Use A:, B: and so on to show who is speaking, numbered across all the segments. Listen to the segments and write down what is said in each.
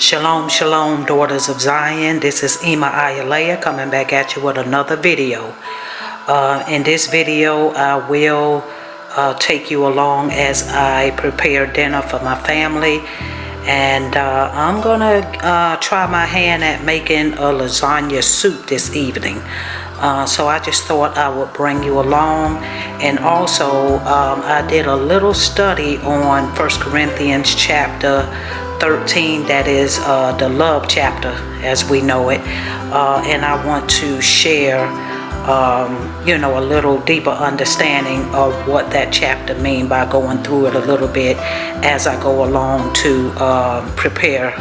A: Shalom, shalom, daughters of Zion. This is Ima Ayalea coming back at you with another video. In this video, I will take you along as I prepare dinner for my family. And I'm going to try my hand at making a lasagna soup this evening. So I just thought I would bring you along. And also, I did a little study on 1 Corinthians chapter 13, that is the love chapter as we know it. And I want to share, a little deeper understanding of what that chapter means by going through it a little bit as I go along to prepare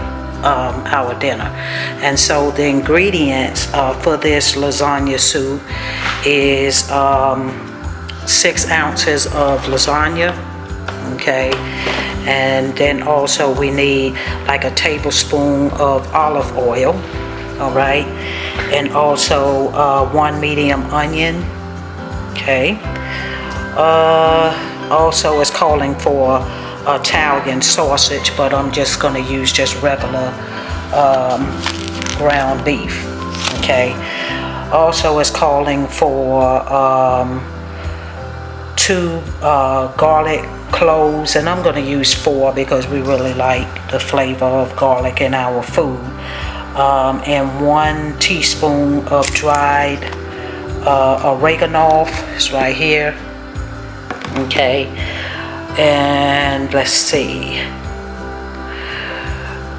A: our dinner. And so the ingredients for this lasagna soup is 6 ounces of lasagna, okay, and then also we need like a tablespoon of olive oil, all right, and also 1 medium onion, okay. Also it's calling for Italian sausage, but I'm just going to use just regular ground beef, okay. Also it's calling for 2 garlic cloves, and I'm going to use 4 because we really like the flavor of garlic in our food, and 1 teaspoon of dried oregano. It's right here, okay. And let's see,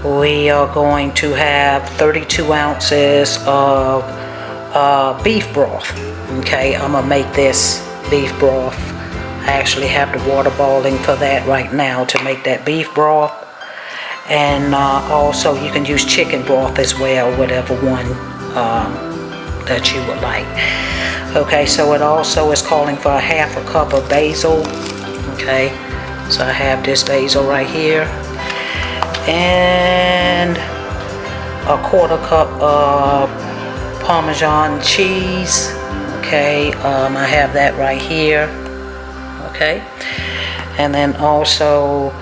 A: we are going to have 32 ounces of beef broth, okay. I'm gonna make this beef broth. I actually have the water boiling for that right now to make that beef broth. And also you can use chicken broth as well, whatever one that you would like. Okay, so it also is calling for a 1/2 cup of basil, okay. So I have this basil right here, and a 1/4 cup of parmesan cheese, okay. I have that right here, okay. And then also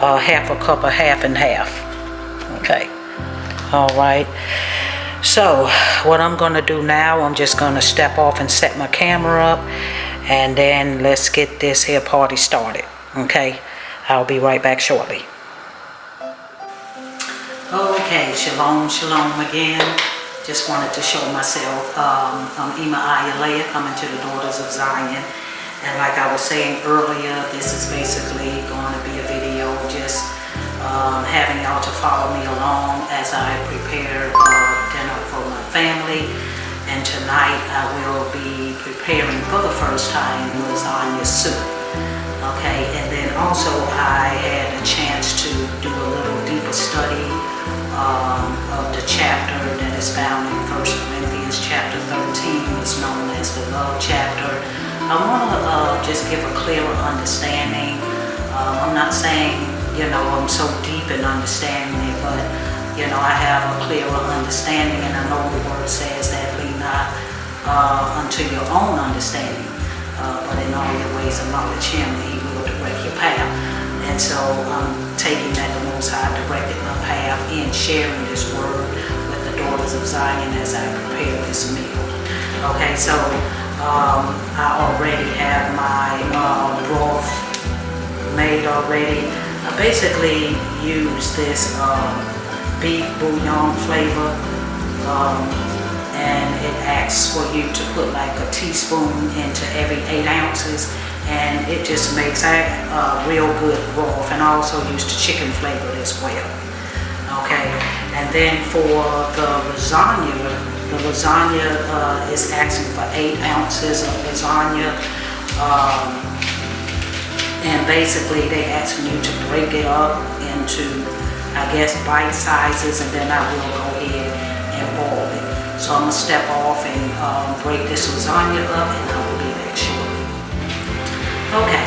A: 1/2 cup of 1/2 and 1/2, okay. All right, so what I'm going to do now, I'm just going to step off and set my camera up, and then let's get this here party started, okay. I'll be right back shortly. Okay, shalom, shalom again. Just wanted to show myself. I'm Ima Ayalea, coming to the Daughters of Zion. And like I was saying earlier, this is basically going to be a video just having y'all to follow me along as I prepare dinner for my family. And tonight I will be preparing for the first time lasagna soup. Okay, and then also I had a chance to do a little deeper study of the chapter that is found in 1 Corinthians chapter 13. It's known as the love chapter. I want to just give a clearer understanding. I'm not saying, I'm so deep in understanding it, but, I have a clearer understanding, and I know the word says that lean not unto your own understanding, but in all your ways acknowledge Him, and He will direct your path. And so I'm taking that the Most High directed my path in sharing this word with the Daughters of Zion as I prepare this meal. Okay, so I already have my broth made already. I basically use this beef bouillon flavor, and it asks for you to put like a teaspoon into every 8 ounces, and it just makes a real good broth. And I also use the chicken flavor as well, okay. And then for the lasagna is asking for 8 ounces of lasagna, and basically they asking you to break it up into, I guess, bite sizes, and then I will go ahead and boil it. So I'm gonna step off and break this lasagna up, and I will be back shortly. Okay,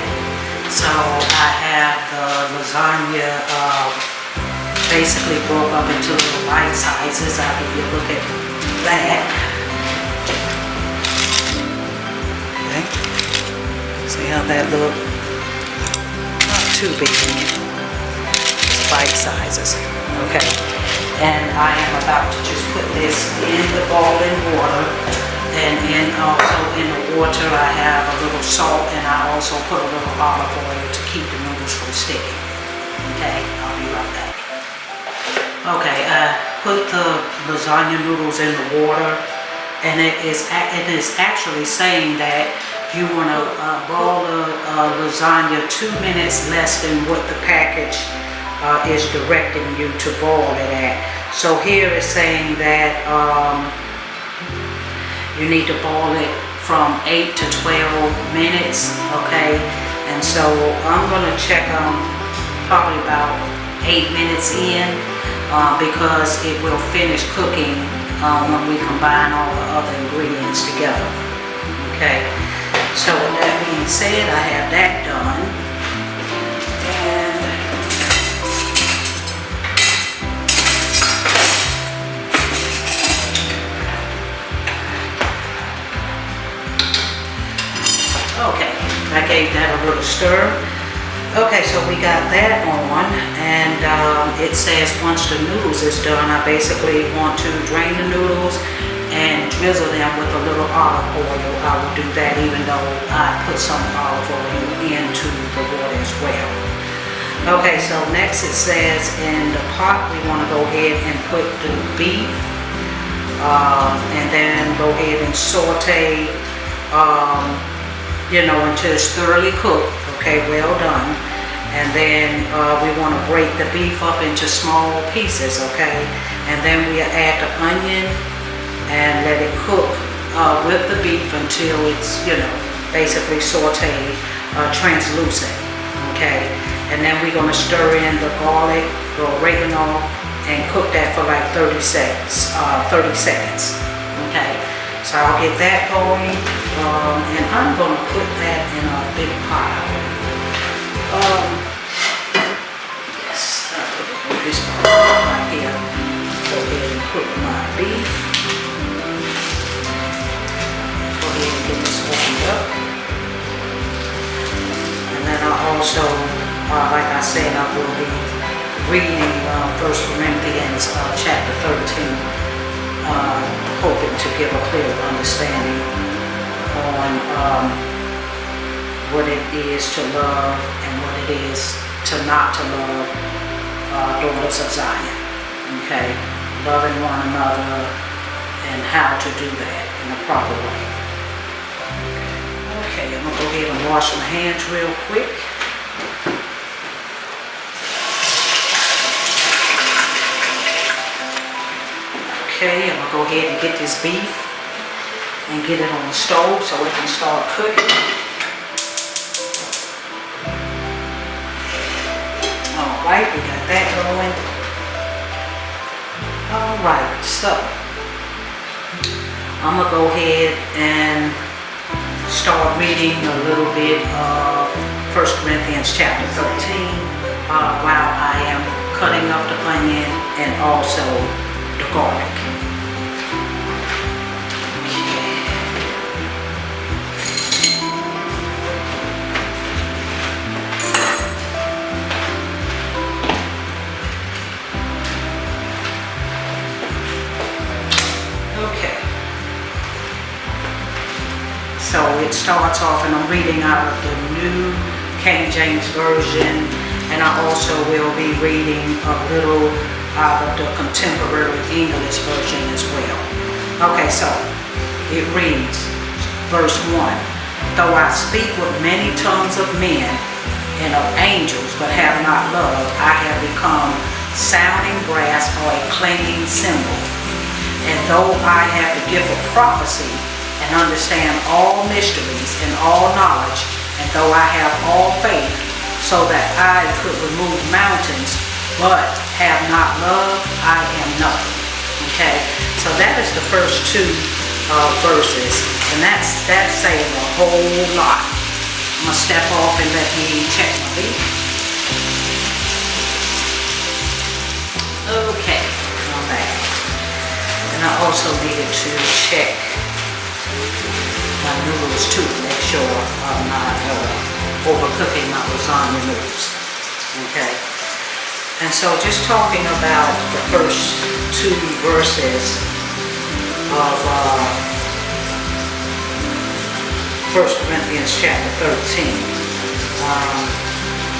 A: so I have the lasagna basically broke up into little bite sizes. I'll give you a look at that. Okay, see how that looks? Not too big. Bite sizes. Okay, And I am about to just put this in the boiling water. And also in the water I have a little salt, and I also put a little olive oil to keep the noodles from sticking. Okay, I'll be right back. Okay, I put the lasagna noodles in the water, and it is actually saying that you want to boil the lasagna 2 minutes less than what the package is directing you to boil it at. So here it's saying that you need to boil it from 8 to 12 minutes, okay? And so I'm gonna check probably about 8 minutes in because it will finish cooking when we combine all the other ingredients together, okay? So with that being said, I have that done. And okay, I gave that a little stir. Okay, so we got that on, and it says once the noodles is done, I basically want to drain the noodles and drizzle them with a little olive oil. I will do that even though I put some olive oil into the water as well. Okay, so next it says in the pot we want to go ahead and put the beef and then go ahead and saute you know, until it's thoroughly cooked, okay, well done. And then we want to break the beef up into small pieces, okay? And then we add the onion and let it cook with the beef until it's, you know, basically sauteed, translucent, okay? And then we're going to stir in the garlic, the oregano, and cook that for like 30 seconds, okay? So I'll get that going, and I'm going to put that in a big pot. Yes, I'll put this pot right here. Go ahead and put my beef. Go ahead and get this opened up. And then I'll also, like I said, I will be reading 1 Corinthians chapter 13. Hoping to give a clear understanding on what it is to love and what it is to not to love daughters of Zion. Okay, loving one another and how to do that in a proper way. Okay, I'm gonna go ahead and wash my hands real quick. Okay, I'm going to go ahead and get this beef and get it on the stove so it can start cooking. Alright, we got that going. Alright, so I'm going to go ahead and start reading a little bit of 1 Corinthians chapter 13 while I am cutting up the onion and also the garlic. Okay. So it starts off, and I'm reading out of the New King James Version, and I also will be reading a little out of the Contemporary English Version as well. Okay, so it reads, verse 1, though I speak with many tongues of men and of angels, but have not love, I have become sounding brass or a clanging cymbal. And though I have the gift of prophecy and understand all mysteries and all knowledge, and though I have all faith so that I could remove mountains, but have not love, I am nothing. Okay, so that is the first two verses, and that's saying a whole lot. I'm gonna step off and let me check my beef. Okay, I'm back, and I also needed to check my noodles too, make sure I'm not overcooking my lasagna noodles. Okay. And so just talking about the first two verses of 1 Corinthians chapter 13,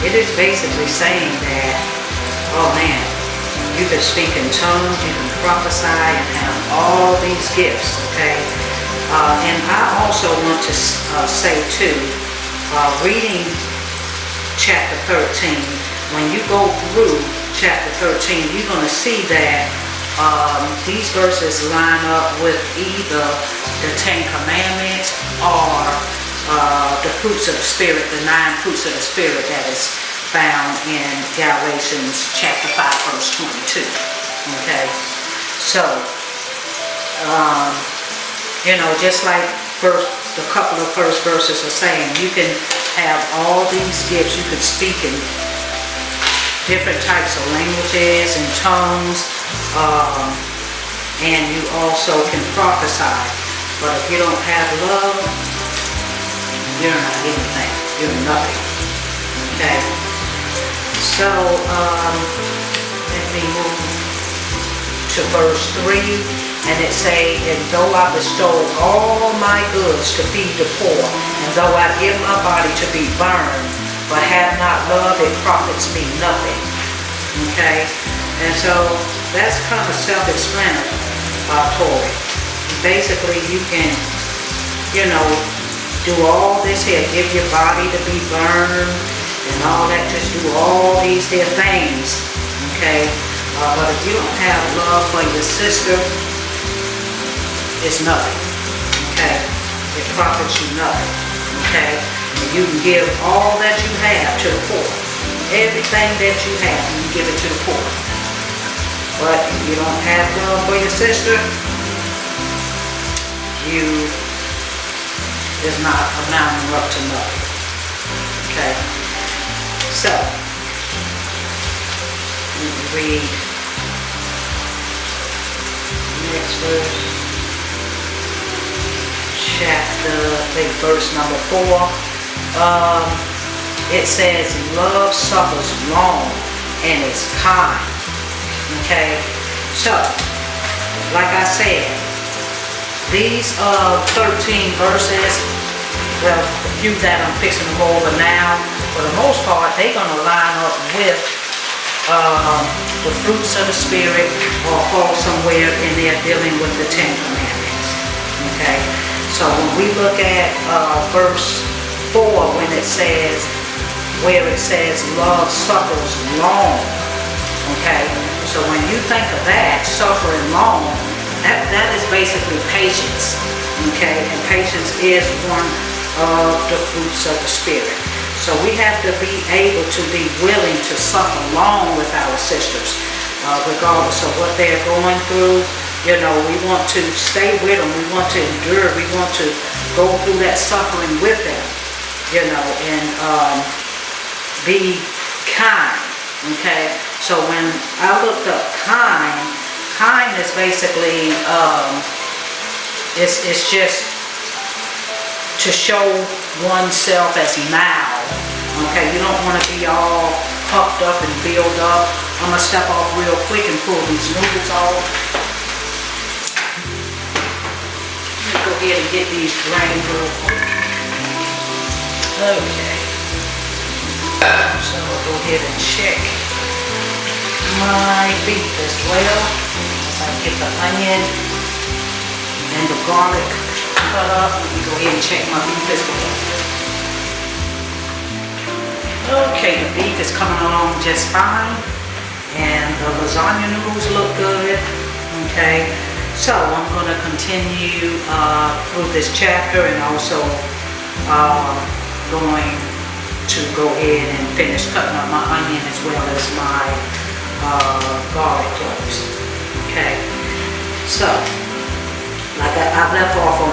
A: it is basically saying that, oh man, you can speak in tongues, you can prophesy, and have all these gifts, okay? And I also want to say too, reading chapter 13, when you go through chapter 13, you're going to see that these verses line up with either the 10 Commandments or the fruits of the Spirit, the 9 fruits of the Spirit that is found in Galatians chapter 5 verse 22. Okay, so just like the couple of first verses are saying, you can have all these gifts. You could speak in different types of languages and tongues, and you also can prophesy. But if you don't have love, you're not anything. You're nothing. Okay. So let me move to verse 3, and it say, and though I bestow all my goods to feed the poor, and though I give my body to be burned, but have not love, it profits me nothing. Okay? And so that's kind of self-explanatory. Basically, you can, do all this here, give your body to be burned and all that, just do all these here things. Okay? But if you don't have love for your sister, it's nothing. Okay? It profits you nothing. Okay? And you can give all that you have to the poor. Everything that you have, you can give it to the poor. But if you don't have love for your sister, you is not amounting up to nothing. Okay? So, let me read next verse. Verse number 4. It says, love suffers long and is kind. Okay? So, like I said, these 13 verses, well, the few that I'm fixing to go over now, for the most part, they're going to line up with the fruits of the Spirit, or fall somewhere in there dealing with the 10 Commandments. Okay? So when we look at verse 4, when it says, where it says love suffers long, okay? So when you think of that, suffering long, that is basically patience, okay? And patience is one of the fruits of the Spirit. So we have to be able to be willing to suffer long with our sisters, regardless of what they're going through. We want to stay with them. We want to endure. We want to go through that suffering with them, and be kind, okay? So when I looked up kind is basically, it's just to show oneself as mild, okay? You don't want to be all puffed up and built up. I'm going to step off real quick and pull these noodles off. Go ahead and get these drained real quick. Okay. So I'll go ahead and check my beef as well. As I get the onion and the garlic cut up, let me go ahead and check my beef as well. Okay, the beef is coming along just fine, and the lasagna noodles look good. Okay. So I'm going to continue through this chapter, and also going to go ahead and finish cutting up my onion as well as my garlic cloves. Okay, so like I left off on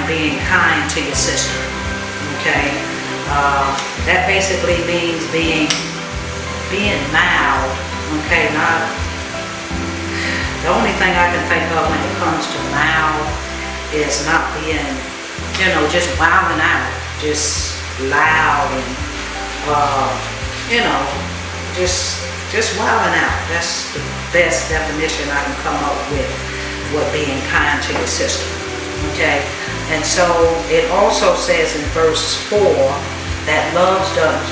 A: being kind to your sister. Okay, that basically means being mild. Okay, not. The only thing I can think of when it comes to mild is not being, just wilding out, just loud and, just just wilding out. That's the best definition I can come up with what being kind to your sister. Okay, and so it also says in verse 4 that love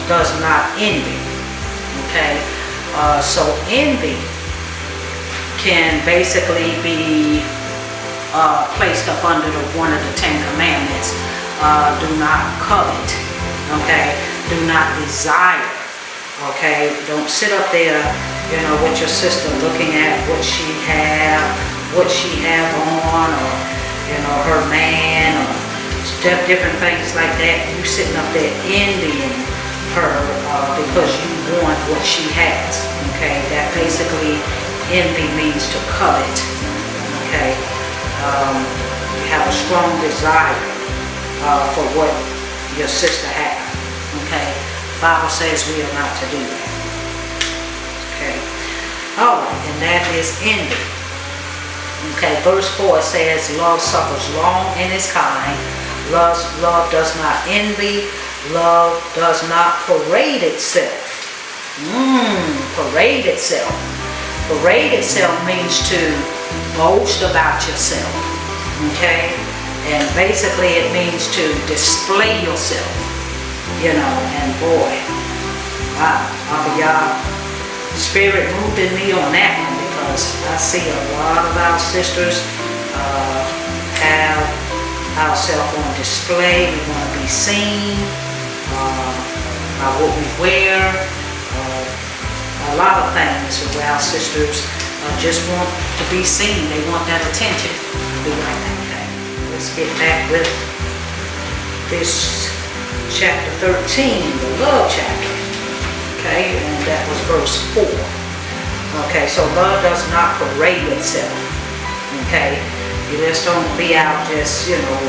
A: does not envy. Okay, so envy can basically be placed up under one of the 10 commandments. Do not covet. Okay, do not desire. Okay, don't sit up there, you know, with your sister looking at what she have on, or you know, her man, or different things like that. You sitting up there envying her because you want what she has. Okay, that basically envy means to covet. Okay, you have a strong desire for what your sister has. Okay, the Bible says we are not to do that. Okay, all right, and that is envy. Okay, verse 4 says, love suffers long and is kind. Love does not envy. Love does not parade itself. Parade itself. Parade itself means to boast about yourself. Okay, and basically it means to display yourself. You know, and boy, y'all, spirit moved in me on that one, because I see a lot of our sisters have ourselves on display. We want to be seen by what we wear, a lot of things where our sisters just want to be seen. They want that attention. Be like that. Okay, let's get back with this chapter 13, the love chapter. Okay, and that was verse 4. Okay, so love does not parade itself. Okay, you just don't be out just, you know,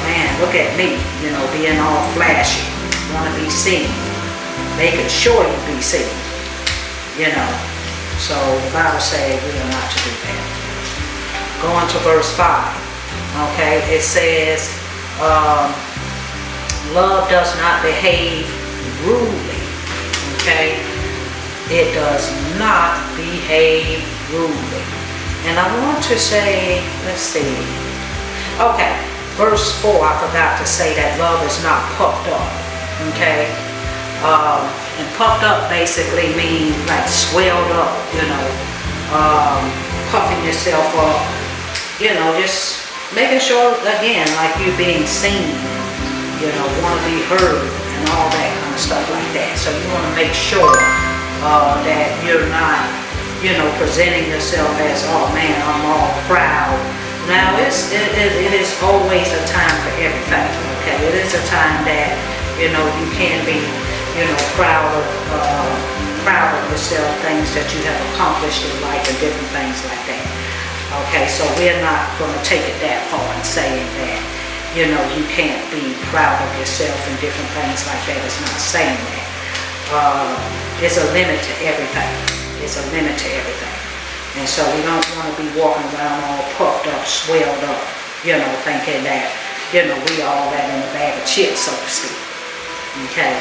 A: man, look at me, you know, being all flashy, want to be seen, making sure you be seen, you know. So the Bible says we are not to do that. Going to verse 5. Okay, it says, love does not behave rudely. Okay, it does not behave rudely. And I want to say, let's see. Okay, verse 4, I forgot to say that love is not puffed up. Okay, and puffed up basically means like swelled up. You know, puffing yourself up. You know, just making sure again, like you're being seen. You know, want to be heard and all that kind of stuff like that. So you want to make sure that you're not, you know, presenting yourself as, oh man, I'm all proud. Now it is always a time for everything. Okay, it is a time that, you know, you can be, you know, proud of yourself, things that you have accomplished in life and different things like that. Okay, so we're not going to take it that far and saying that, you know, you can't be proud of yourself and different things like that. It's not saying that. It's a limit to everything. It's a limit to everything. And so we don't want to be walking around all puffed up, swelled up, you know, thinking that, you know, we all that in a bag of chips, so to speak. Okay.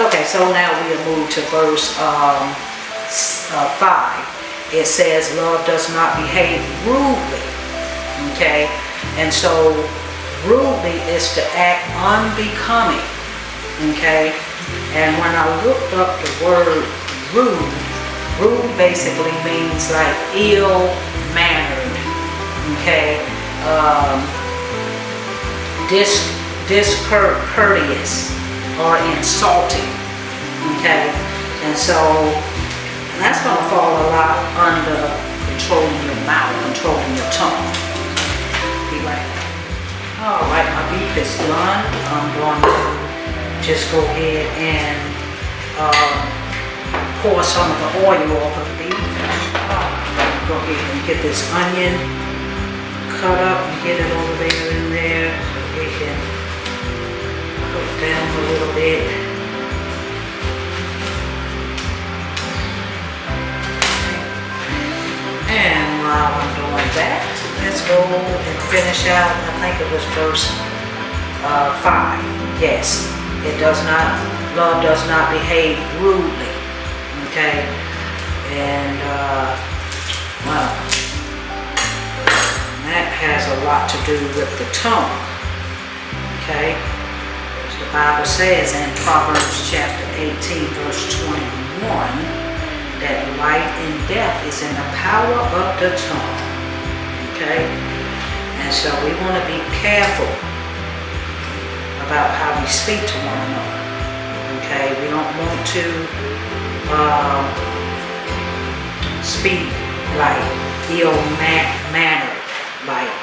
A: Okay, so now we'll move to verse 5. It says, love does not behave rudely. Okay. And so rudely is to act unbecoming. Okay, and when I looked up the word rude, rude basically means like ill-mannered. Okay, discourteous or insulting. Okay, and so that's going to fall a lot under controlling your mouth, controlling your tongue. Be right back. All right, my beef is done. I'm going to just go ahead and pour some of the oil off of the beef. Go ahead and get this onion cut up and get it over there in there so we can cook down a little bit. And while I'm doing that, let's go and finish out, I think it was verse 5. Yes, it does not, love does not behave rudely. okay? And, well, that has a lot to do with the tongue, okay? As the Bible says in Proverbs chapter 18, verse 21, that life and death is in the power of the tongue, okay? And so we want to be careful about how we speak to one another, okay? We don't want to speak like ill-mannered, like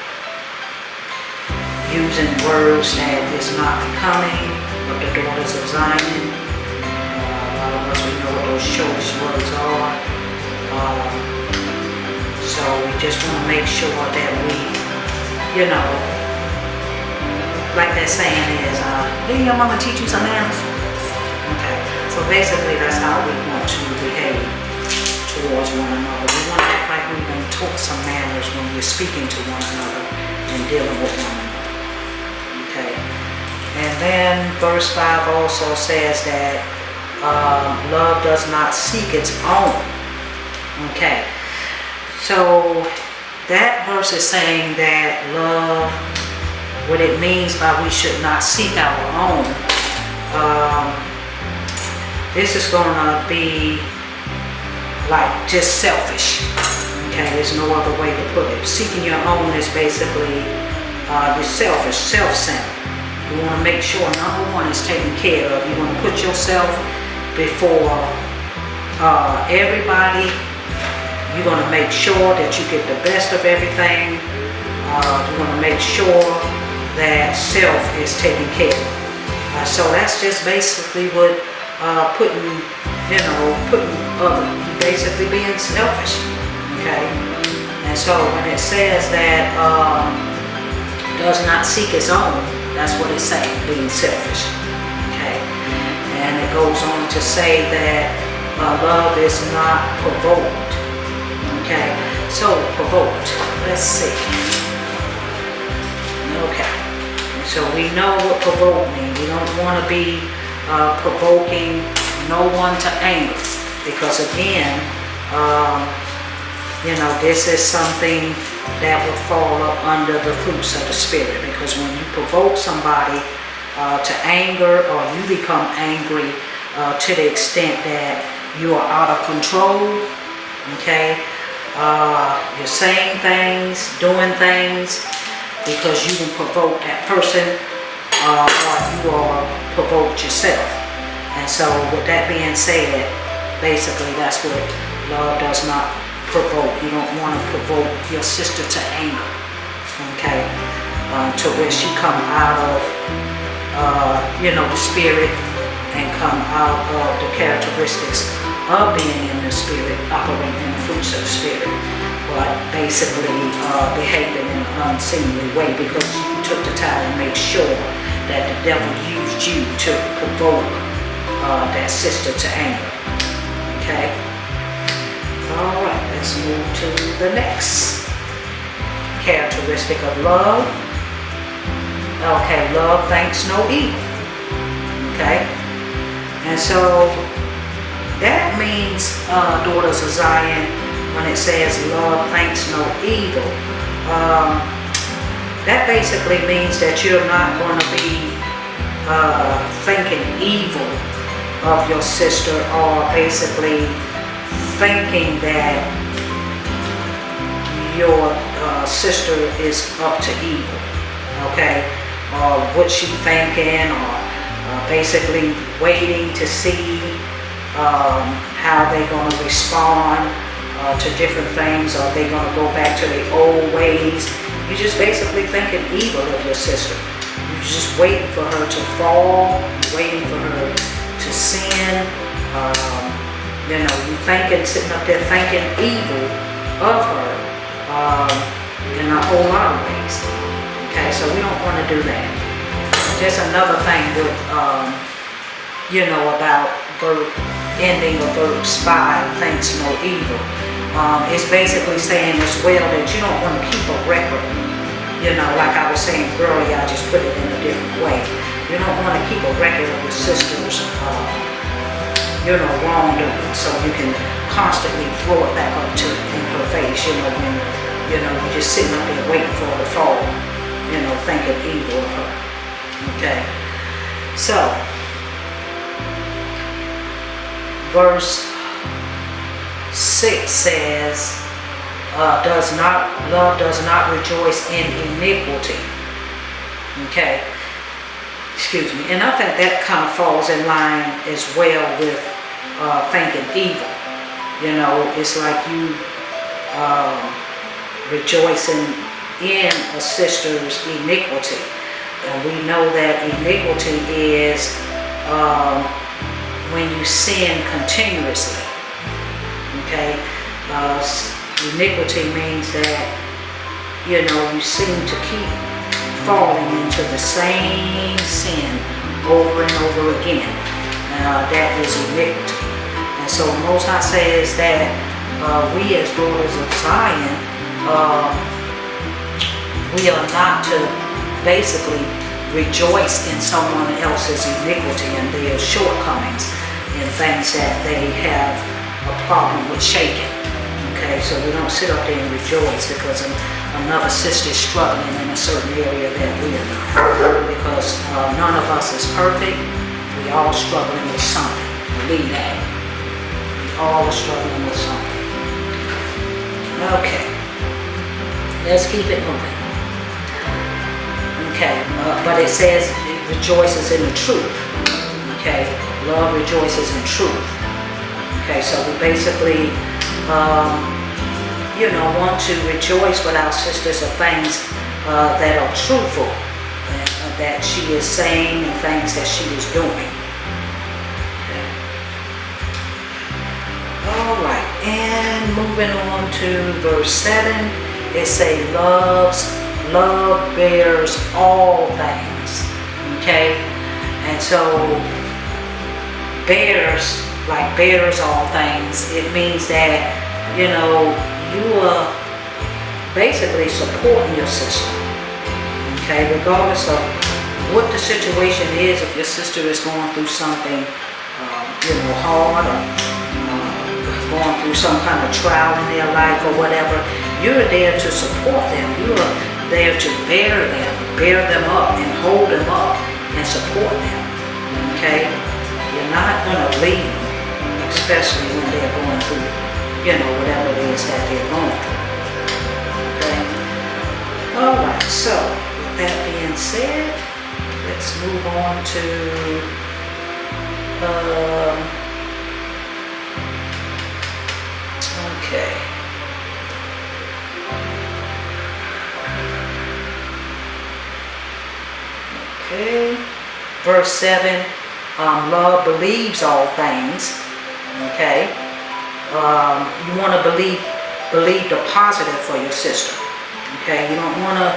A: using words that is not becoming of the daughters of Zion. A lot of us, we know what those choice words are. So we just want to make sure that we, you know, like that saying is, didn't your mama teach you some manners? Okay, so basically that's how we want to behave towards one another. We want to act like we've been taught some manners when we're speaking to one another and dealing with one another. Okay. And then verse 5 also says that love does not seek its own. Okay. So that verse is saying that love, what it means by we should not seek our own, this is going to be like just selfish. Okay, there's no other way to put it. Seeking your own is basically you're selfish, self-centered. You want to make sure number one is taken care of. You want to put yourself before everybody. You're going to make sure that you get the best of everything. You want to make sure that self is taken care of. So that's just basically what putting other, basically being selfish. Okay, and so when it says that does not seek its own, that's what it's saying, being selfish. Okay, and it goes on to say that love is not provoked. Okay, so provoked, let's see. Okay, and so we know what provoke means. We don't want to be provoking no one to anger, because again, you know, this is something that will fall up under the fruits of the Spirit, because when you provoke somebody to anger, or you become angry to the extent that you are out of control, okay, you're saying things, doing things because you will provoke that person, or you are provoked yourself. And so with that being said, basically that's what love does not provoke. You don't want to provoke your sister to anger, okay, to where she come out of you know, the Spirit, and come out of the characteristics of being in the Spirit, operating in the fruits of the Spirit, but basically behaving in an unseemly way because you took the time to make sure that the devil used you to provoke that sister to anger. Okay? Alright, let's move to the next characteristic of love. Okay, love thinks no evil. Okay? And so that means, daughters of Zion, when it says love thinks no evil, that basically means that you're not going to be thinking evil of your sister, or basically thinking that your sister is up to evil, okay, or what she thinking, or basically waiting to see how they're going to respond to different things, or they're going to go back to their old ways. You're just basically thinking evil of your sister. You're just waiting for her to fall, waiting for her to sin. You know, you thinking, sitting up there thinking evil of her in a whole lot of ways. Okay, so we don't want to do that. Just another thing with, you know, about ending of verse 5, thinks no evil. It's basically saying as well that you don't want to keep a record. You know, like I was saying earlier, I just put it in a different way. You don't want to keep a record of your sister's, wrongdoing. So you can constantly throw it back up in her face, when, you're just sitting up there waiting for her to fall, thinking evil of her. Okay. So, verse 6 says, love does not rejoice in iniquity. Okay. Excuse me. And I think that kind of falls in line as well with thinking evil. It's like you rejoicing in a sister's iniquity. And we know that iniquity is when you sin continuously. Okay? Iniquity means that, you seem to keep falling into the same sin over and over again. That is iniquity. And so Most High says that we as daughters of Zion, we are not to basically rejoice in someone else's iniquity and their shortcomings and things that they have a problem with shaking. Okay, so we don't sit up there and rejoice because another sister is struggling in a certain area that we are not. Because none of us is perfect. We all struggling with something. Believe that. We all are struggling with something. Okay. Let's keep it moving. Okay, but it says it rejoices in the truth. Okay, love rejoices in truth. Okay, so we basically want to rejoice with our sisters of things that are truthful, that she is saying and things that she is doing. Okay. All right, and moving on to verse 7, it says love bears all things. Okay, and so bears all things. It means that you are basically supporting your sister. Okay, regardless of what the situation is, if your sister is going through something, hard or going through some kind of trial in their life or whatever, you're there to support them. You are there to bear them up and hold them up and support them. Okay, you're not going to leave them, especially when they're going through whatever it is that they're going through. Okay? Alright, so with that being said, let's move on to okay. Okay. Verse 7, love believes all things. Okay. You want to believe the positive for your sister. Okay, you don't want to,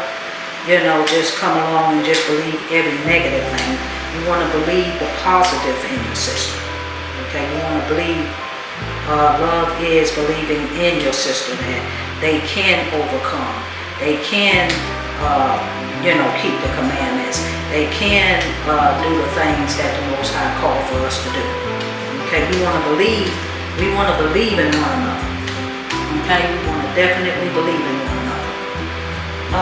A: just come along and just believe every negative thing. You want to believe the positive in your sister. Okay, you want to believe, love is believing in your sister that they can overcome. They can, keep the commandments. They can do the things that the Most High called for us to do. Okay, we want to believe in one another. Okay, we want to definitely believe in one another.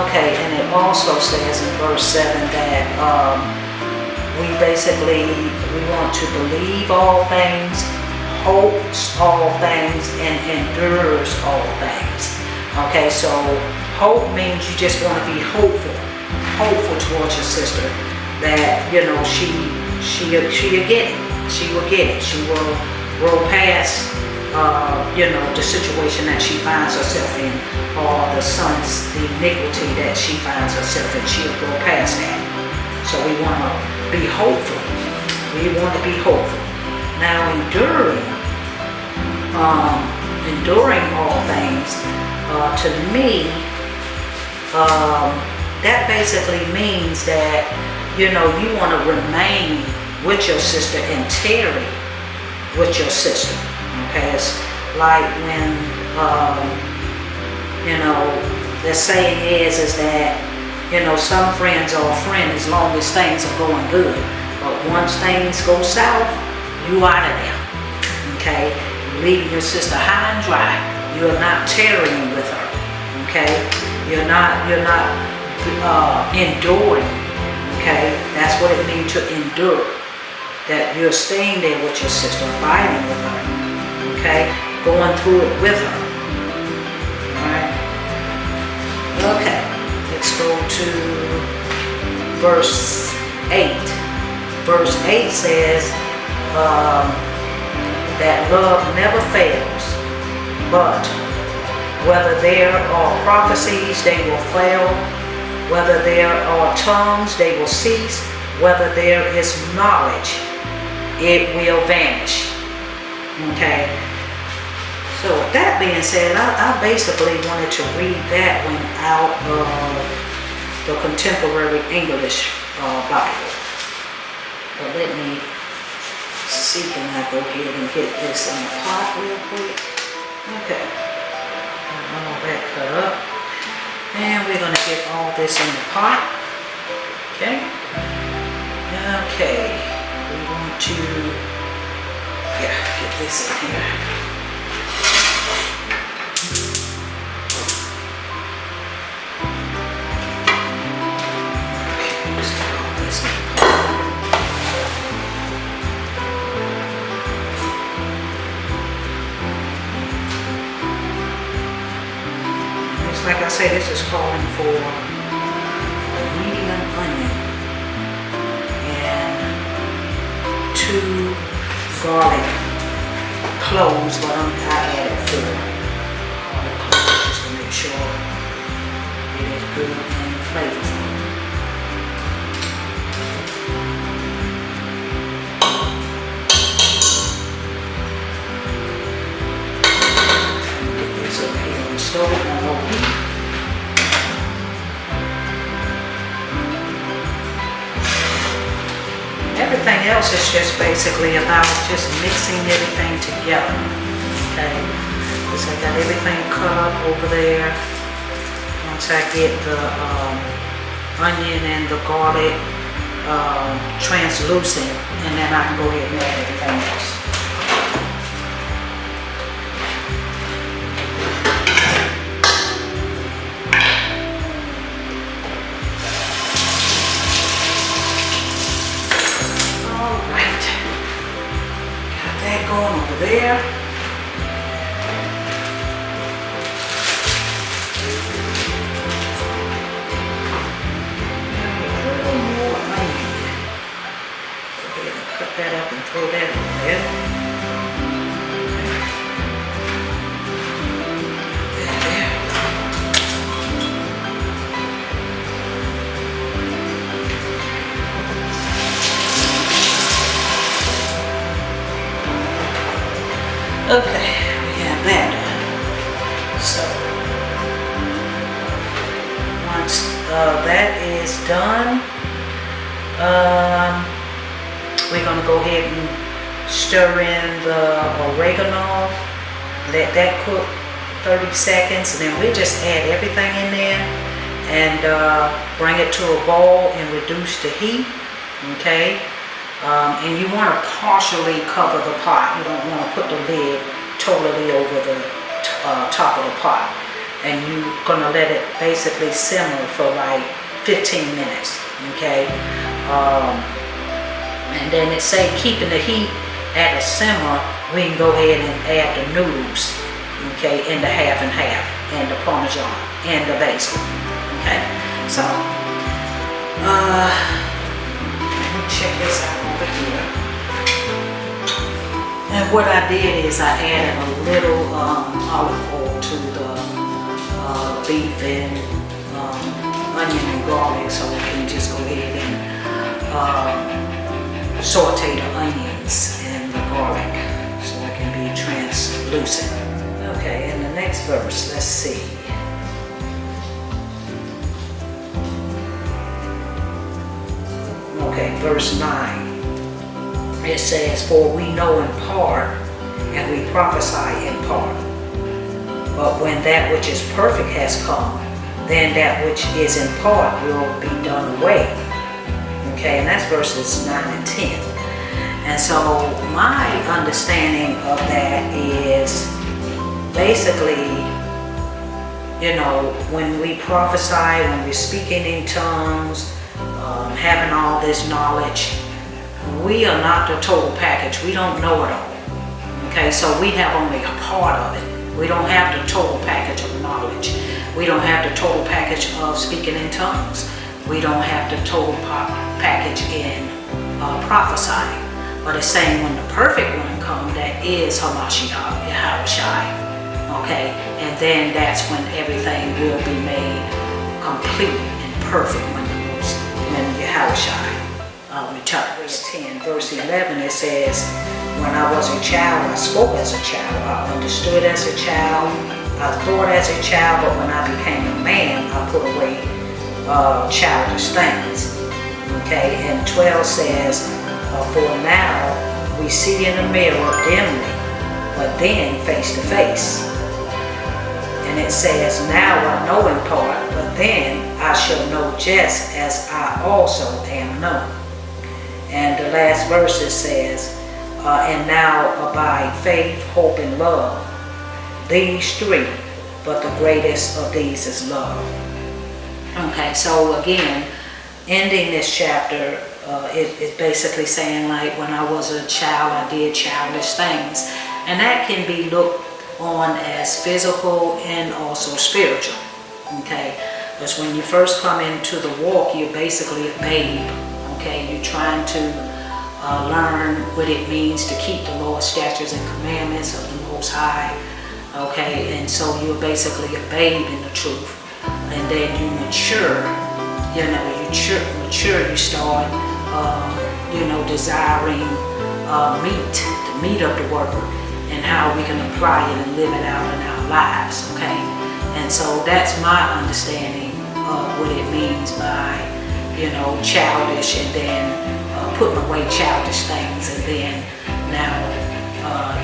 A: Okay, and it also says in verse 7 that we want to believe all things, hopes all things, and endures all things. Okay, so hope means you just want to be hopeful towards your sister that she'll get it. She will get it. She will grow past, the situation that she finds herself in, or the iniquity that she finds herself in. She'll grow past that. So we want to be hopeful. We want to be hopeful. Now, enduring all things, to me, that basically means that, you want to remain with your sister and tarry with your sister. Okay, it's like when, the saying is that, some friends are a friend as long as things are going good. But once things go south, you out of there. okay? Leaving your sister high and dry. You're not tarrying with her, okay? You're not enduring, okay? That's what it means to endure. That you're staying there with your sister, abiding with her, okay? Going through it with her, all right? Okay, let's go to verse 8. Verse 8 says that love never fails, but whether there are prophecies, they will fail. Whether there are tongues, they will cease. Whether there is knowledge, it will vanish. Okay. So with that being said, I basically wanted to read that one out of the Contemporary English Bible. But let me see, can I go ahead and get this in the pot real quick? Okay. All that cut up. And we're going to get all this in the pot. Okay. Okay. We want to, get this in here. Like I say, this is calling for a medium onion and 2 garlic cloves, but I added 4 garlic cloves just to make sure it is good and flavorful. Get this over here on the stove and low heat. Everything else is just basically about just mixing everything together, okay? So I got everything cut up over there. Once I get the onion and the garlic translucent, and then I can go ahead and add everything else. Going over there. A little more onion. Go ahead and cut that up and throw that over there. Okay, we have that done. So, once that is done, we're going to go ahead and stir in the oregano, let that cook 30 seconds, and then we just add everything in there and bring it to a boil and reduce the heat, okay? And you want to partially cover the pot. You don't want to put the lid totally over the top of the pot. And you're going to let it basically simmer for like 15 minutes, okay? And then it say keeping the heat at a simmer, we can go ahead and add the noodles, okay, in the half and half, and the parmesan, and the basil, okay? So, check this out over here. And what I did is I added a little olive oil to the beef and onion and garlic, so we can just go ahead and saute the onions and the garlic so it can be translucent. Okay, in the next verse, let's see. Okay, verse 9, it says, for we know in part, and we prophesy in part. But when that which is perfect has come, then that which is in part will be done away. Okay, and that's verses 9 and 10. And so my understanding of that is basically, you know, when we prophesy, when we're speaking in tongues, having all this knowledge, we are not the total package. We don't know it all. Okay, so we have only a part of it. We don't have the total package of knowledge. We don't have the total package of speaking in tongues. We don't have the total package in prophesying. But it's saying when the perfect one comes, that is Hamashiach, Yahushai. Okay, and then that's when everything will be made complete and perfect when Yahushua returns. 10 verse 11, it says, when I was a child, I spoke as a child, I understood as a child, I thought as a child, but when I became a man, I put away childish things. Okay, and 12 says, for now we see in a mirror dimly, but then face to face. And it says, now I know in part, but then I shall know just as I also am known. And the last verse it says, and now abide faith, hope, and love. These three, but the greatest of these is love. Okay, so again, ending this chapter, it's basically saying, like, when I was a child, I did childish things. And that can be looked on as physical and also spiritual. Okay, because when you first come into the walk, you're basically a babe. Okay, you're trying to learn what it means to keep the Lord's statutes and commandments of the Most High. Okay, and so you're basically a babe in the truth. And then you mature, you know, you start, you know, desiring the meat of the word, and how we can apply it and live it out in our lives, okay? And so that's my understanding of what it means by, you know, childish, and then putting away childish things, and then now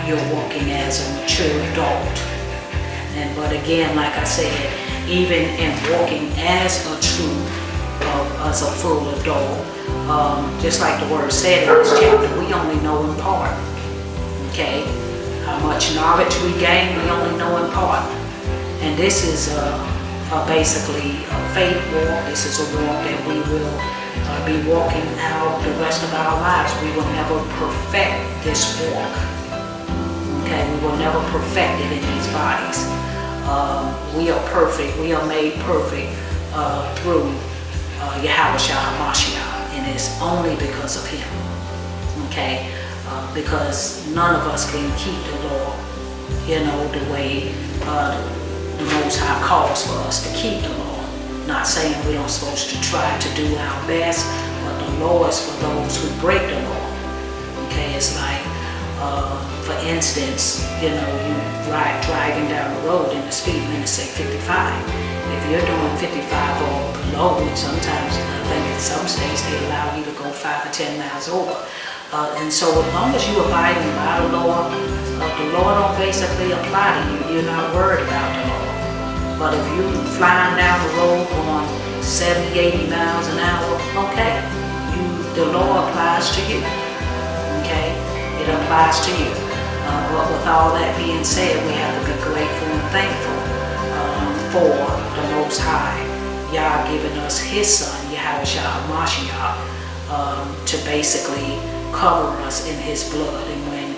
A: you're walking as a mature adult. And but again, like I said, even in walking as a true, as a full adult, just like the word said in this chapter, we only know in part, okay? How much knowledge we gain, we only know in part. And this is basically a faith walk. This is a walk that we will be walking out the rest of our lives. We will never perfect this walk. Okay, we will never perfect it in these bodies. We are perfect. We are made perfect through Yahushua HaMashiach, and it's only because of Him. Okay. Because none of us can keep the law, you know, the way the Most High calls for us to keep the law. Not saying we're not supposed to try to do our best, but the law is for those who break the law. Okay, it's like, for instance, you know, you driving down the road and the speed limit say 55. If you're doing 55 or below, sometimes I think in some states they allow you to go 5 or 10 miles over. And so as long as you abide by the law don't basically apply to you. You're not worried about the law. But if you're flying down the road on 70, 80 miles an hour, okay, the law applies to you. Okay, it applies to you. But with all that being said, we have to be grateful and thankful for the Most High, Yah giving us His Son, Yahushua HaMashiach, to basically cover us in His blood. And when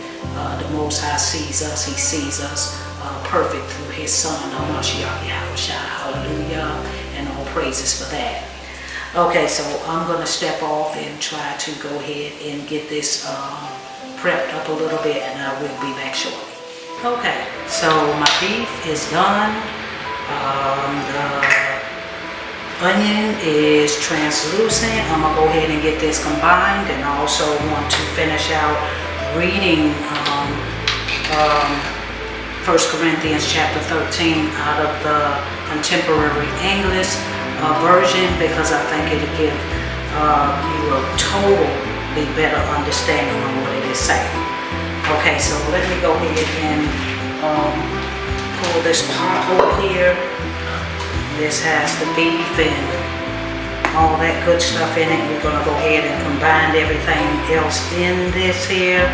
A: the Most High sees us, He sees us perfect through His Son, HaMashiach Yahushua. Hallelujah, and all praises for that. Okay, so I'm going to step off and try to go ahead and get this prepped up a little bit, and I will be back shortly. Okay, so my beef is done. The onion is translucent. I'm going to go ahead and get this combined, and I also want to finish out reading 1 Corinthians chapter 13 out of the contemporary English version, because I think it'll give you a totally better understanding of what it is saying. Okay, so let me go ahead and pull this pot over here. This has the beef, and all that good stuff in it. We're gonna go ahead and combine everything else in this here.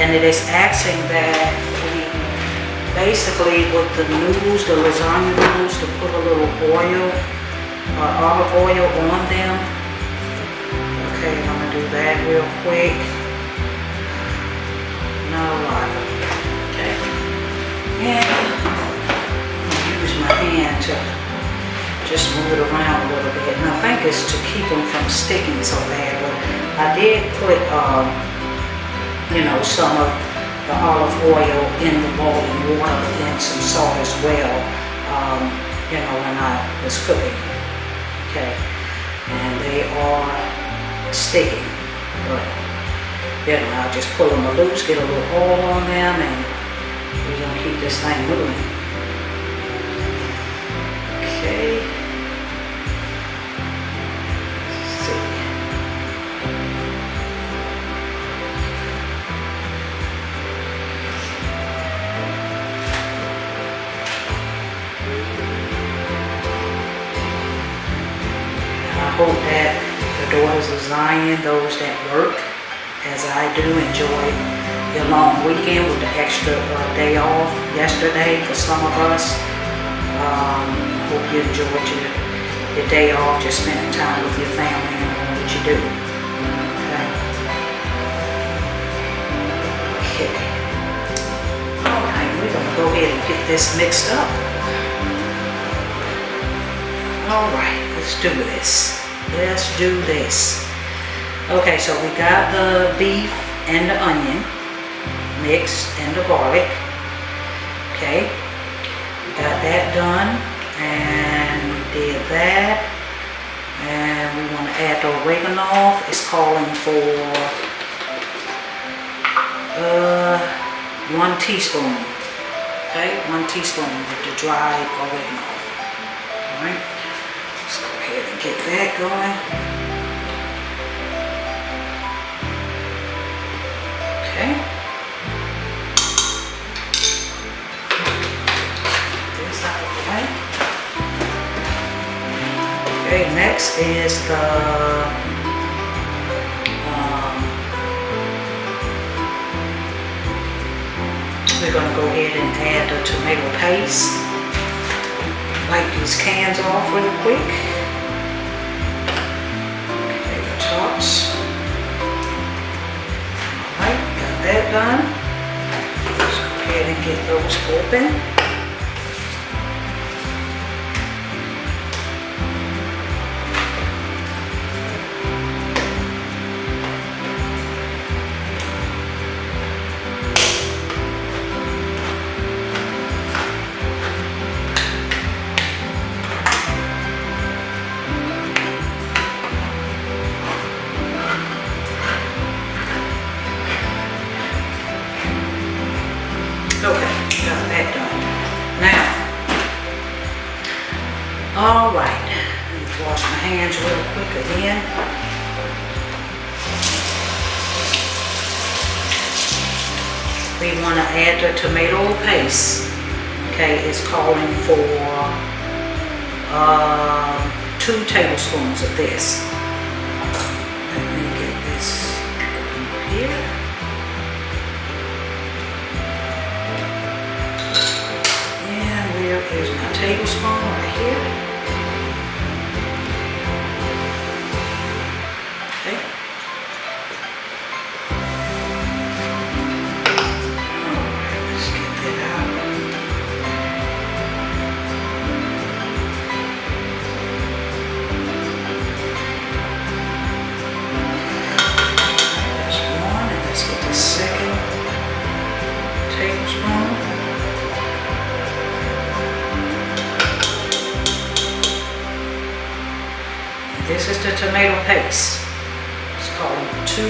A: And it is asking that we basically with the noodles, the lasagna noodles, to put a little oil, olive oil on them. Okay, I'm gonna do that real quick. Not a lot. Okay. And I'm gonna use my hand to just move it around a little bit. And I think it's to keep them from sticking so bad. But I did put, you know, some of the olive oil in the boiling water and some salt as well, you know, when I was cooking. Okay, and they are sticking, but you know, I'll just pull them loose, get a little oil on them, and we're gonna keep this thing moving. Okay. I hope that the daughters of Zion, those that work, as I do, enjoy your long weekend with the extra day off yesterday for some of us. I hope you enjoyed your day off, just spending time with your family and all that you do. Okay. Alright, we're going to go ahead and get this mixed up. Alright, let's do this. Let's do this. Okay, so we got the beef and the onion mixed and the garlic. Okay, got that done, and we did that. And we want to add the oregano. It's calling for 1 teaspoon. Okay, 1 teaspoon of the dried oregano. All right. Let's go ahead and get that going. Okay. This out of the way. Okay, next is the we're going to go ahead and add the tomato paste. Wipe these cans off real quick. Okay, the tops. Alright, got that done. Let's go ahead and get those open. Alright, let me wash my hands real quick again. We want to add the tomato paste. Okay, it's calling for 2 tablespoons of this. Let me get this here. And where is my tablespoon? Right here. This is the tomato paste. It's calling for 2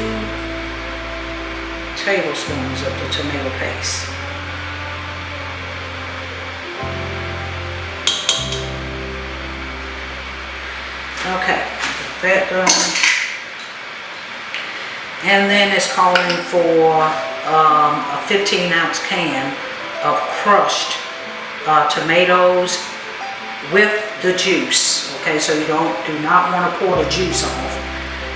A: tablespoons of the tomato paste. Okay, get that done. And then it's calling for a 15-ounce can of crushed tomatoes with the juice. Okay, so you do not want to pour the juice off.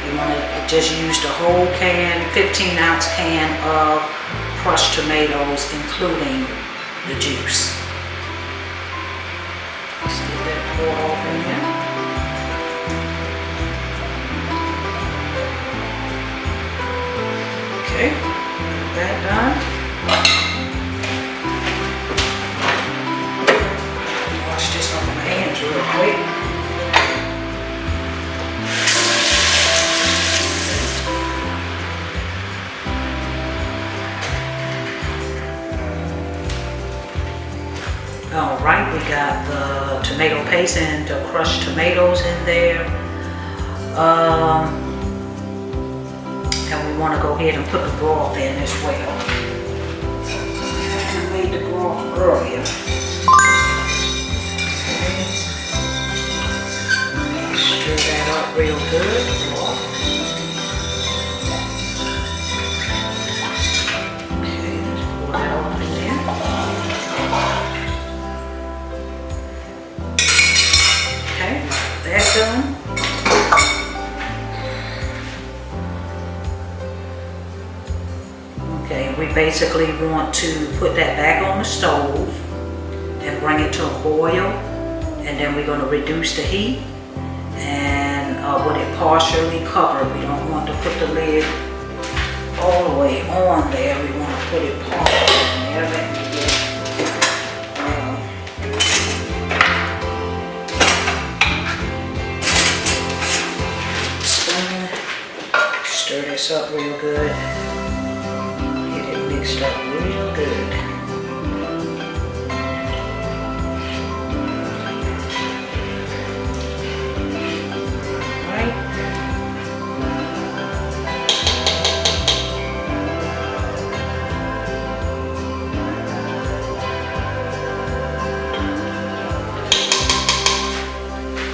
A: You want to just use the whole can, 15-ounce can of crushed tomatoes, including the juice. Let's get that poured off in here. Okay, get that done. Wash this off my hands real quick. All right, we got the tomato paste and the crushed tomatoes in there. And we want to go ahead and put the broth in as well. I made the broth earlier. Okay. Stir that up real good. Okay, let's pour that off in there. Okay, that done. Okay, we basically want to put that back on the stove and bring it to a boil, and then we're going to reduce the heat and with it partially covered. We don't want to put the lid all the way on there. We want to put it partially in there. Let me get spoon. Stir this up real good. Mixed up real good. Right.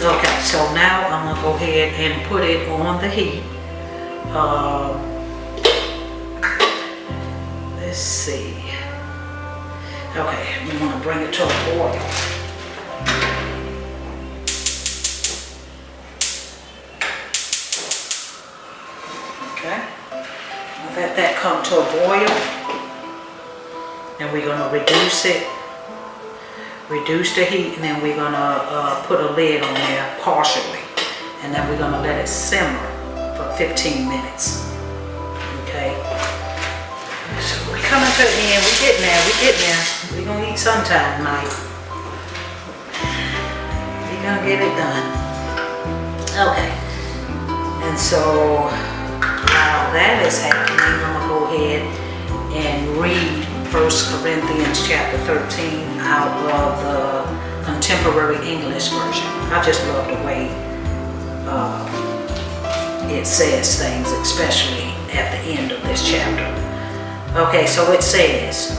A: Okay, so now I'm gonna go ahead and put it on the heat. Let's see. Okay, we want to bring it to a boil. Okay, let that come to a boil, and we're going to reduce it, reduce the heat, and then we're going to put a lid on there partially, and then we're going to let it simmer for 15 minutes. Okay. So we're coming to the end. We're getting there. We're going to eat sometime tonight. We're going to get it done. Okay. And so while that is happening, I'm going to go ahead and read 1 Corinthians chapter 13 out of the Contemporary English Version. I just love the way it says things, especially at the end of this chapter. Okay, so it says,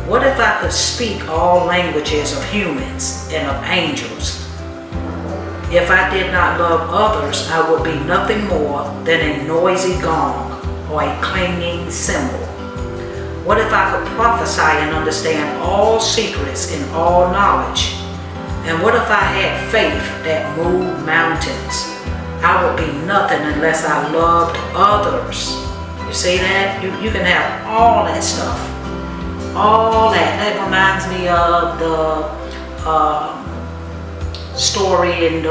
A: what if I could speak all languages of humans and of angels? If I did not love others, I would be nothing more than a noisy gong or a clanging cymbal. What if I could prophesy and understand all secrets and all knowledge? And what if I had faith that moved mountains? I would be nothing unless I loved others. You see that? You can have all that stuff. All that. That reminds me of the story in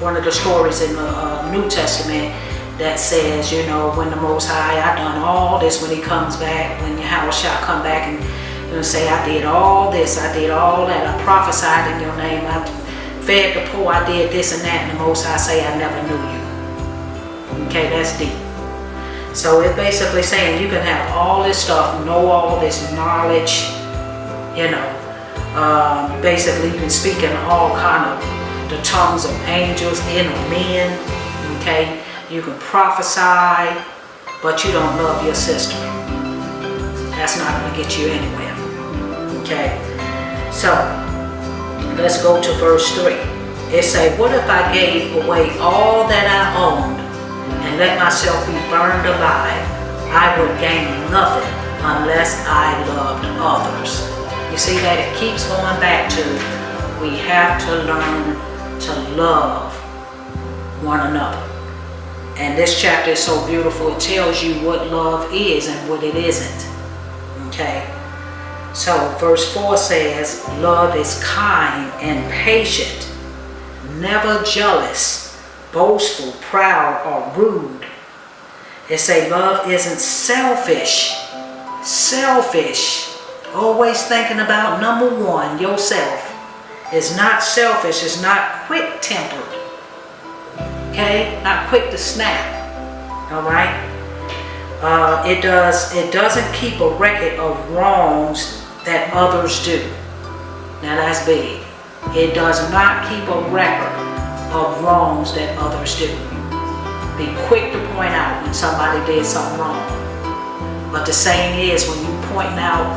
A: one of the stories in the New Testament that says, you know, when the Most High, I done all this, when he comes back, when Yahweh shall come back and say, I did all this, I did all that, I prophesied in your name, I fed the poor, I did this and that, and the Most High say, I never knew you. Okay, that's deep. So it's basically saying you can have all this stuff, know all this knowledge, you know, basically you can speak in all kind of the tongues of angels and of men, okay? You can prophesy, but you don't love your sister. That's not going to get you anywhere, okay? So, let's go to verse 3. It says, what if I gave away all that I owned and let myself be burned alive? I would gain nothing unless I loved others. You see that? It keeps going back to we have to learn to love one another. And this chapter is so beautiful. It tells you what love is and what it isn't. Okay? So verse 4 says, love is kind and patient, never jealous, boastful, proud, or rude. It says love isn't selfish. Selfish. Always thinking about number one, yourself. It's not selfish. It's not quick-tempered. Okay? Not quick to snap. All right? It doesn't keep a record of wrongs that others do. Now that's big. It does not keep a record of wrongs that others do. Be quick to point out when somebody did something wrong. But the saying is, when you point out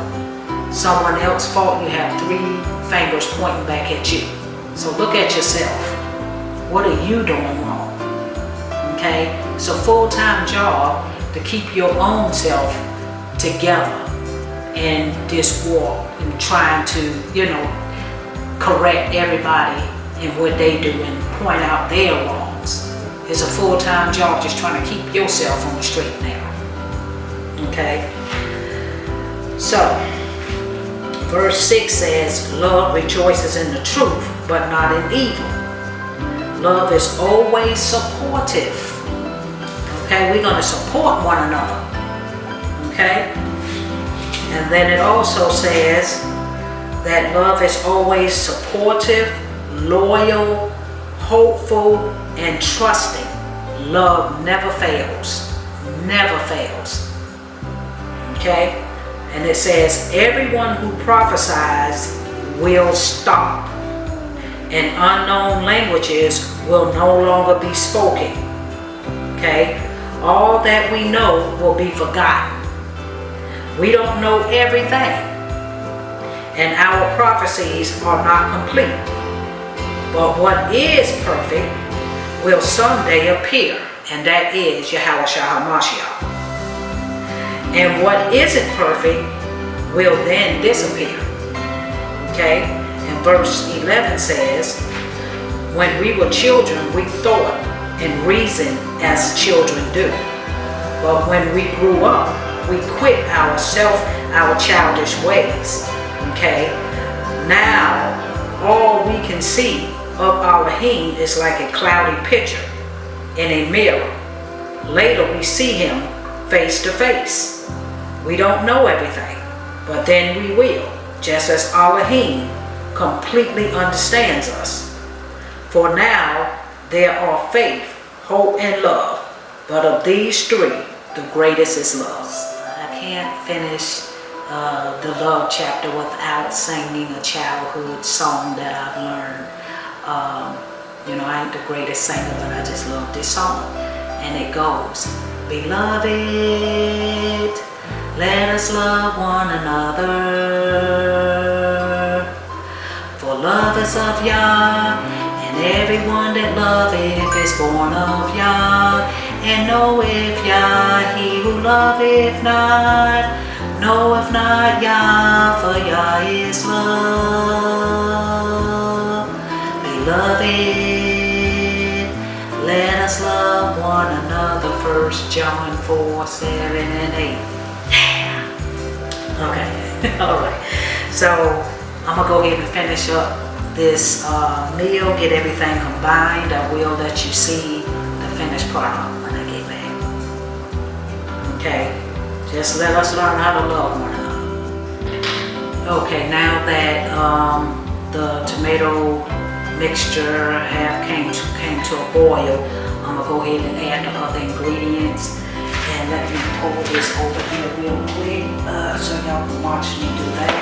A: someone else's fault, you have 3 fingers pointing back at you. So look at yourself. What are you doing wrong? Okay? It's a full-time job to keep your own self together in this walk and trying to, correct everybody in what they do and point out their wrongs. It's a full-time job just trying to keep yourself on the straight and narrow. Okay? So, verse 6 says, love rejoices in the truth, but not in evil. Love is always supportive. Okay, we're going to support one another. Okay? And then it also says that love is always supportive, loyal, hopeful, and trusting. Love never fails. Never fails. Okay? And it says, everyone who prophesies will stop, and unknown languages will no longer be spoken. Okay? All that we know will be forgotten. We don't know everything, and our prophecies are not complete. But what is perfect will someday appear, and that is Yahushua HaMashiach. And what isn't perfect will then disappear. Okay? And verse 11 says, when we were children, we thought and reasoned as children do. But when we grew up, we quit our childish ways. Okay? Now, all we can see of Elohim is like a cloudy picture in a mirror. Later we see him face to face. We don't know everything, but then we will, just as Elohim completely understands us. For now, there are faith, hope, and love, but of these 3, the greatest is love. I can't finish the love chapter without singing a childhood song that I've learned. I ain't the greatest singer, but I just love this song. And it goes, beloved, let us love one another. For love is of Yah, and everyone that loveth is born of Yah. And knoweth Yah, he who loveth not, knoweth not Yah, for Yah is love. Beloved, let us love one another. 1 John 4, 7, and 8. Yeah. Okay. Alright. So, I'm going to go ahead and finish up this meal, get everything combined. I will let you see the finished product when I get back. Okay. Just let us learn how to love one another. Okay, now that the tomato mixture came to a boil, I'm gonna go ahead and add the other ingredients. And let me pour this over here real quick so y'all can watch me do that.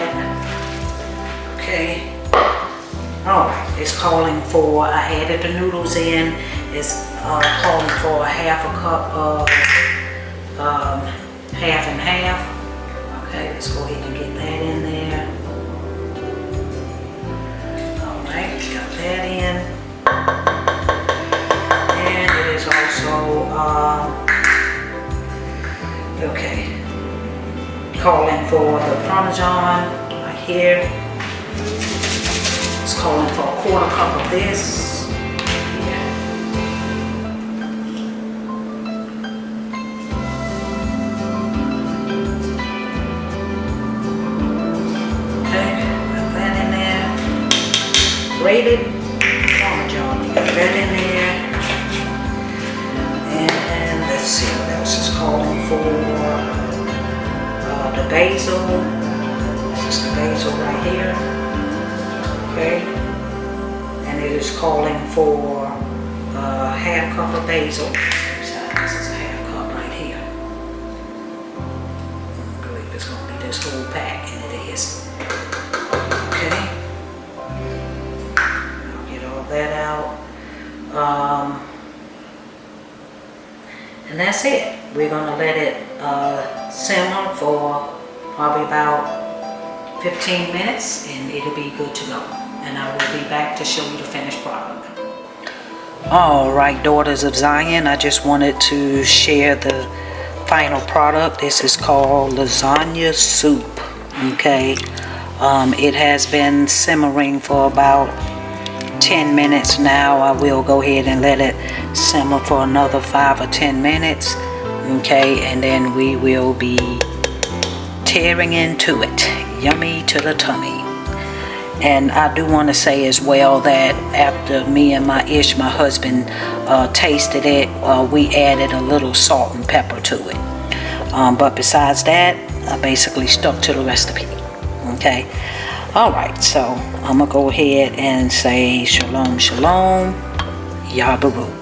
A: Okay. Alright, it's calling for, I added the noodles in. It's calling for half a cup of half and half. Okay, let's go ahead and get that in there. Alright, got that in. And it is also, okay, calling for the parmesan right here. It's calling for a quarter cup of this. Okay, got that in there. Grated Parmesan, got that in there. And let's see what else is calling for. The basil. This is the basil right here. Okay. And it is calling for half cup of basil. This is a half cup right here. I believe it's going to be this whole pack, and it is. Okay. I'll get all that out. And that's it. We're going to let it simmer for probably about 15 minutes, and it'll be good to go. And I will be back to show you the finished product. Alright, daughters of Zion, I just wanted to share the final product. This is called Lasagna Soup. Okay. It has been simmering for about 10 minutes now. I will go ahead and let it simmer for another 5 or 10 minutes. Okay, and then we will be tearing into it. Yummy to the tummy. And I do want to say as well that after me and my husband tasted it, we added a little salt and pepper to it. But besides that, I basically stuck to the recipe. Okay. Alright, so I'm going to go ahead and say shalom, shalom, Yabaru.